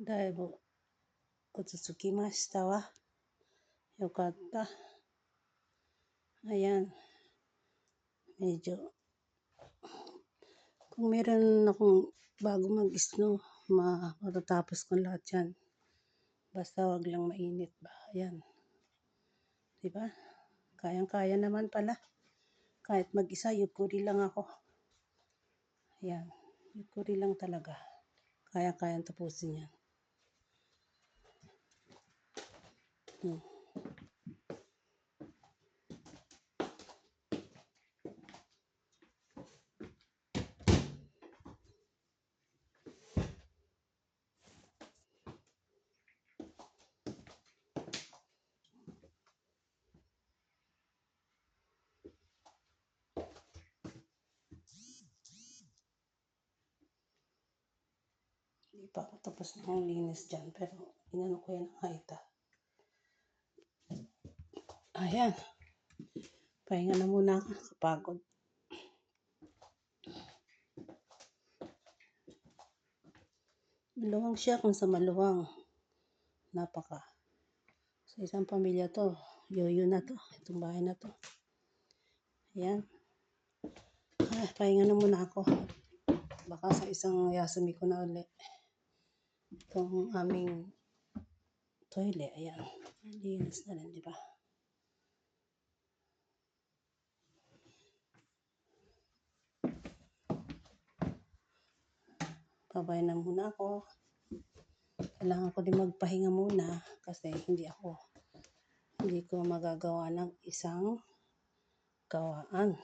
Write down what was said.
だいぶ落ち着きましたわ。よかった。Ayan. Medyo, kung meron akong bago mag-snow, matatapos ko lahat yan. Basta wag lang mainit ba. Ayan. Diba? Kayang-kaya naman pala. Kahit mag-isa, yukuri lang ako. Ayan. Yukuri lang talaga. Kaya-kayang tapusin yan. Hindi pa ako tapos ng linis dyan, pero inano ko yan ang haita. Ayan. Pahinga na muna ako, kapagod. Maluwang siya kung sa maluwang. Napaka. Sa isang pamilya to, yoyo na to. Itong bahay na to. Ayan. Pahinga na muna ako. Baka sa isang yasumi ko na ulit. Itong aming toilet. Ayan. Linis na rin, di ba? Babay na muna ako. Kailangan ko din magpahinga muna kasi hindi ko magagawa ng isang gawaan.